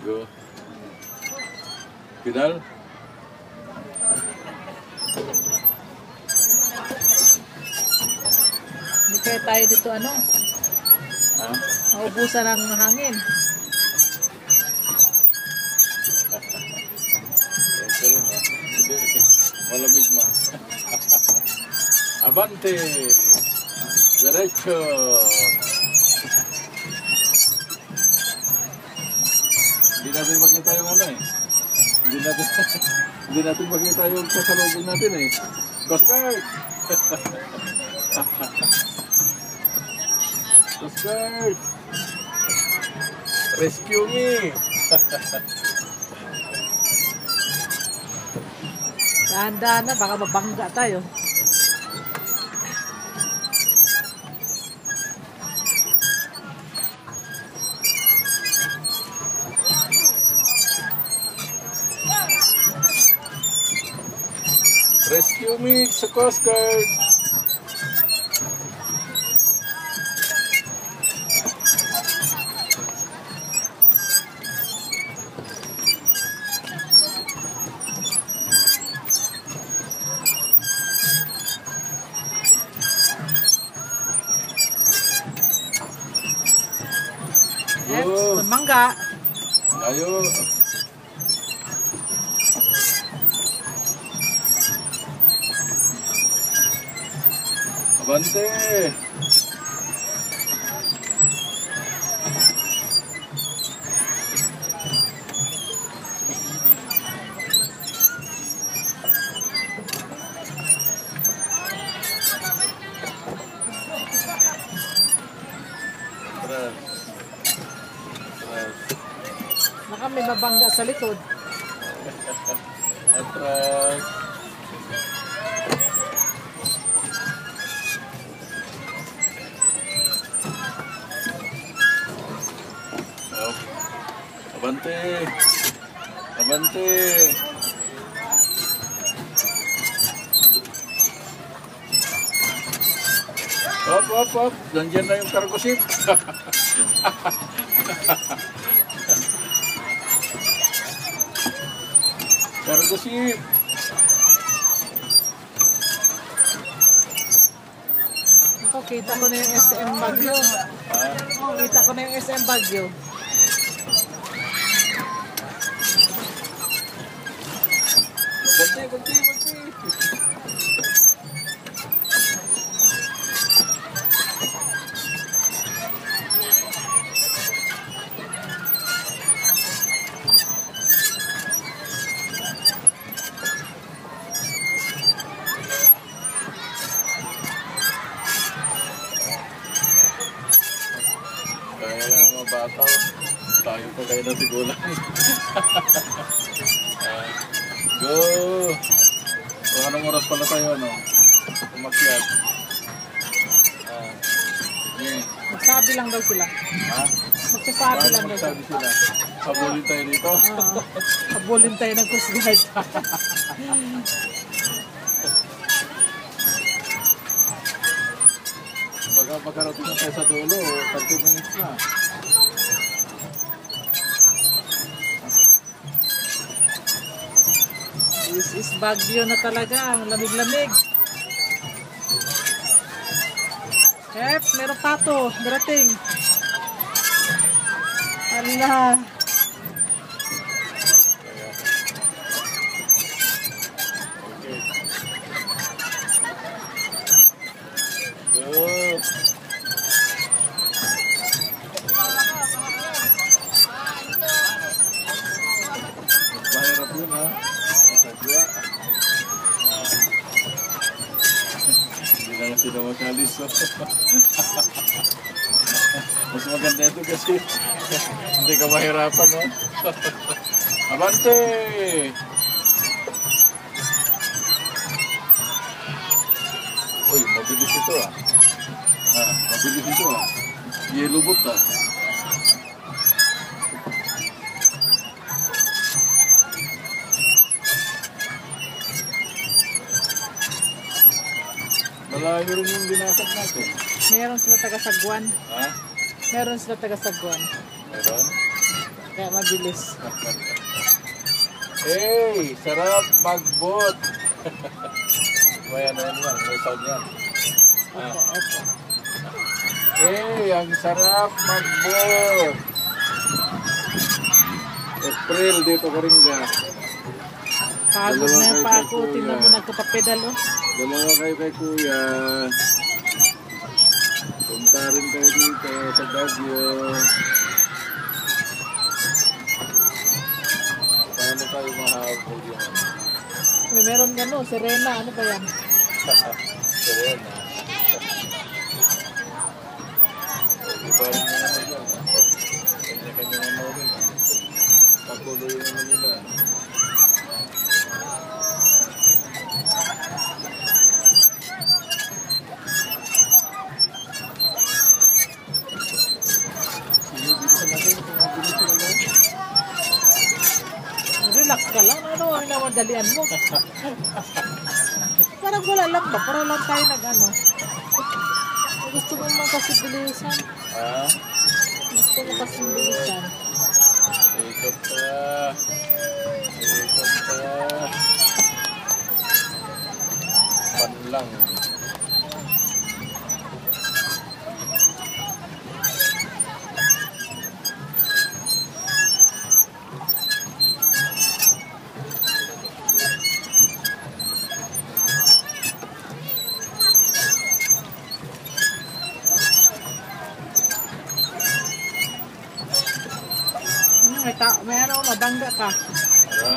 Go. Final? Hindi kaya tayo dito ano? Ha? Maubusan ng hangin. Ito rin ha? Hindi. Malamig ma. Abante! Diretso! Hindi natin makita yung ano eh. Hindi natin makita yung kasalubong natin eh. Coast Guard! Coast Guard! Rescue me! Dahan-dahan na, baka mabangga tayo. Rescue me sa Coast Guard! Next, mangga. Layo! Abante! Atras. Atras. Baka may mabangga sa likod. Atras. Up. Abante! Abante! Up! Nandiyan na yung cargo ship. Cargo ship. Ako, kita ko na yung SM Baguio. Oh, kita ko na yung SM Baguio. Banti! Kaya lang mga bata, tayo pa kayo na sigulang. Go! So, anong oras pala tayo, ano? Umakyat. Magsabi lang daw sila. Ha? Magsasabi lang daw sila. Magsabi sila. Habulin tayo dito. Habulin tayo ng Coast Guard. Baga magkarating na tayo sa dulo, 30 minutes na. This is Baguio na talaga. Ang lamig-lamig. Chef, meron pato. Darating. Allah. Go! Mahirap yun ha. Sadya. Hindi lang sila makalis. Mas maganda ito kasi hindi ka mahirapan, no? Abante! Uy, mabilis ito ah. Mabilis ito ah. Yellow boat ah. Malayo rin yung binakot natin. Meron sila taga Sagwan. Ha? Meron sila taga Sagwan. Meron? Kaya mabilis. Hey, sarap magbot. May ano yan, may sound yan. Opo, opo. Hey, ang sarap magbot. April, dito ka rin ka. Pagod na yung Dalawa pa kayo ako. kay Tingnan mo Kuya. nagkapapedal oh. Dalawa kayo kay Kuya. Punta rin kayo dito sa Baguio. Paano tayo mahabol yan? May meron gano, Serena. Ano ba yan? Serena. Iba rin na naman yan. Kanya-kanya naman rin. Patuloy naman nila. Sino dito sa natin? Kung mabilis sila lang. Relax ka lang. Ano ang namadalian mo? Parang wala lang ba? Parang lang tayo nag-ano. Gusto mo mang kasi bilisan. Ha? Gusto mo kasi bilisan. Ikot pa. Ikot pa. Pan lang. May ano, mabangga ka. Ha?